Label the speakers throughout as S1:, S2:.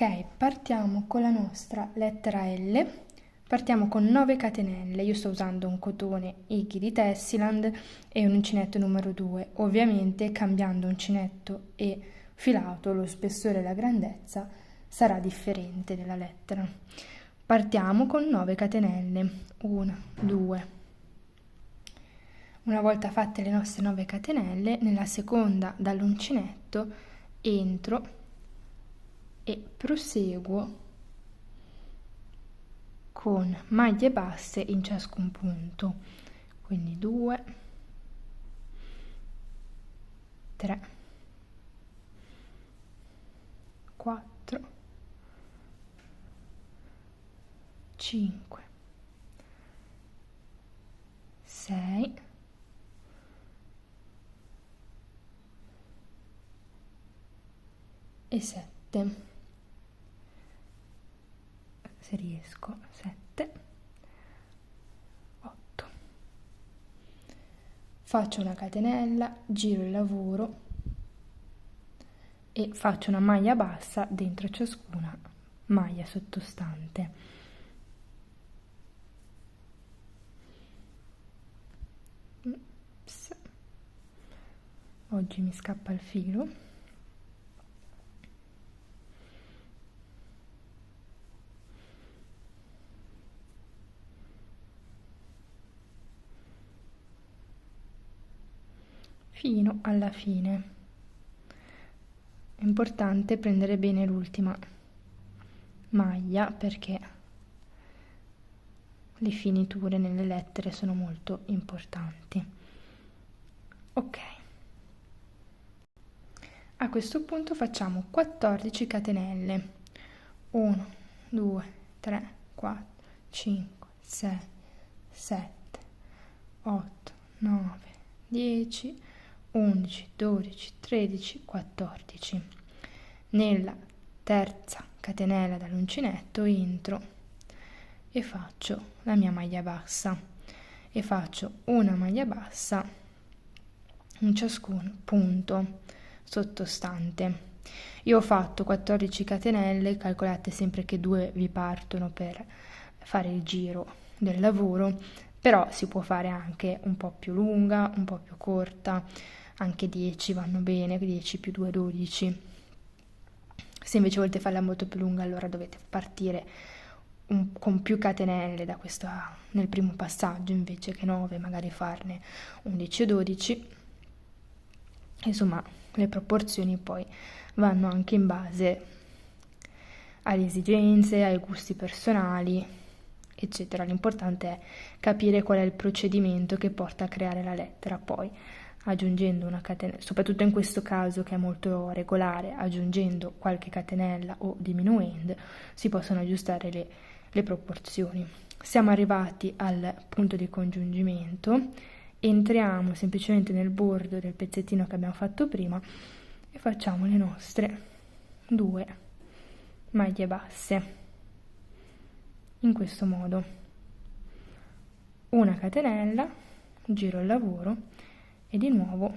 S1: Ok, partiamo con la nostra lettera L, partiamo con 9 catenelle, io sto usando un cotone Iggy di Tessiland e un uncinetto numero 2, ovviamente cambiando uncinetto e filato lo spessore e la grandezza sarà differente della lettera. Partiamo con 9 catenelle, 1, 2. Una volta fatte le nostre 9 catenelle, nella seconda dall'uncinetto entro e proseguo con maglie basse in ciascun punto, quindi 2, 3, 4, 5, 6, 7. Se riesco, 7, 8. Faccio una catenella, giro il lavoro e faccio una maglia bassa dentro ciascuna maglia sottostante. Ups. Oggi mi scappa il filo. Fino alla fine. È importante prendere bene l'ultima maglia perché le finiture nelle lettere sono molto importanti. Ok. A questo punto facciamo 14 catenelle. 1, 2, 3, 4, 5, 6, 7, 8, 9, 10, 11, 12, 13, 14. Nella terza catenella dall'uncinetto entro e faccio la mia maglia bassa e faccio una maglia bassa in ciascun punto sottostante. Io ho fatto 14 catenelle, calcolate sempre che 2 vi partono per fare il giro del lavoro, però si può fare anche un po' più lunga, un po' più corta, anche 10 vanno bene, 10 più 2 12. Se invece volete farla molto più lunga, allora dovete partire con più catenelle da questa, nel primo passaggio, invece che 9 magari farne 11 o 12. Insomma, le proporzioni poi vanno anche in base alle esigenze, ai gusti personali, eccetera. L'importante è capire qual è il procedimento che porta a creare la lettera, poi aggiungendo una catenella, soprattutto in questo caso che è molto regolare, aggiungendo qualche catenella o diminuendo, si possono aggiustare le proporzioni. Siamo arrivati al punto di congiungimento, entriamo semplicemente nel bordo del pezzettino che abbiamo fatto prima e facciamo le nostre 2 maglie basse in questo modo. Una catenella, giro il lavoro e di nuovo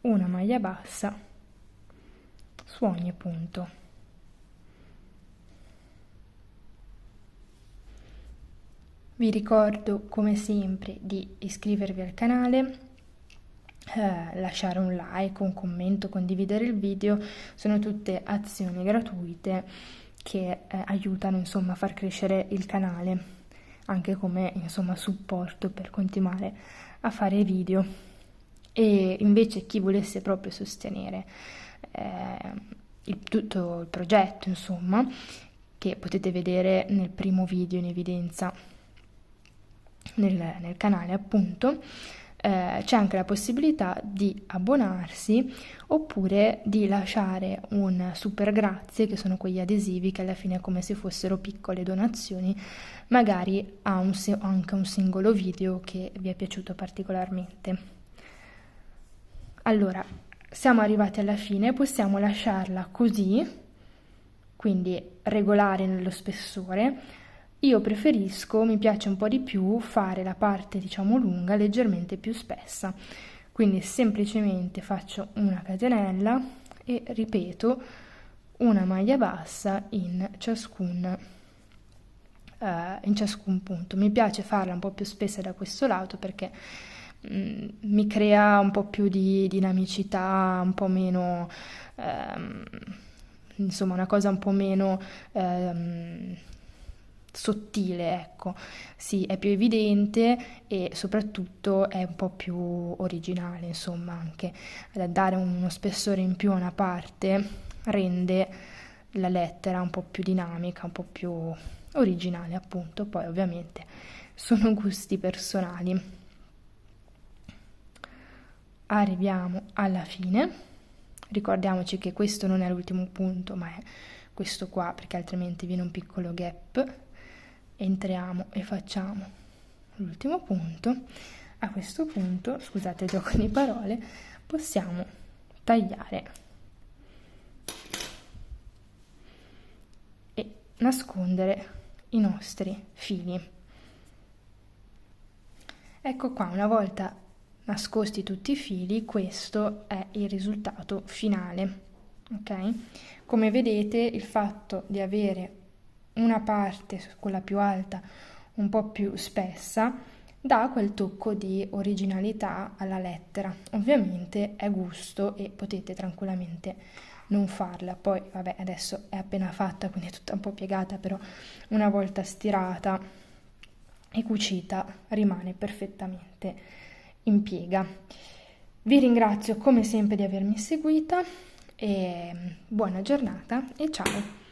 S1: una maglia bassa su ogni punto. Vi ricordo come sempre di iscrivervi al canale, lasciare un like, un commento, condividere il video, sono tutte azioni gratuite che aiutano insomma a far crescere il canale, anche come insomma supporto per continuare a fare video. E invece chi volesse proprio sostenere tutto il progetto, insomma, che potete vedere nel primo video in evidenza nel canale, appunto, c'è anche la possibilità di abbonarsi oppure di lasciare un super grazie, che sono quegli adesivi che alla fine è come se fossero piccole donazioni, magari a anche un singolo video che vi è piaciuto particolarmente. Allora, siamo arrivati alla fine, possiamo lasciarla così, quindi regolare nello spessore. Io preferisco, mi piace un po' di più fare la parte diciamo lunga leggermente più spessa, quindi semplicemente faccio una catenella e ripeto una maglia bassa in ciascun punto. Mi piace farla un po' più spessa da questo lato perché mi crea un po' più di dinamicità, un po' meno, insomma, una cosa un po' meno sottile, ecco. Sì, è più evidente e soprattutto è un po' più originale, insomma, anche dare uno spessore in più a una parte rende la lettera un po' più dinamica, un po' più originale, appunto. Poi ovviamente sono gusti personali. Arriviamo alla fine. Ricordiamoci che questo non è l'ultimo punto, ma è questo qua, perché altrimenti viene un piccolo gap. Entriamo e facciamo l'ultimo punto. A questo punto, scusate il gioco di parole, possiamo tagliare e nascondere i nostri fili. Ecco qua, una volta nascosti tutti i fili, questo è il risultato finale, ok? Come vedete, il fatto di avere una parte, quella più alta, un po' più spessa, dà quel tocco di originalità alla lettera. Ovviamente è gusto e potete tranquillamente non farla. Poi, vabbè, adesso è appena fatta, quindi è tutta un po' piegata, però una volta stirata e cucita rimane perfettamente in piega. Vi ringrazio come sempre di avermi seguita e buona giornata e ciao!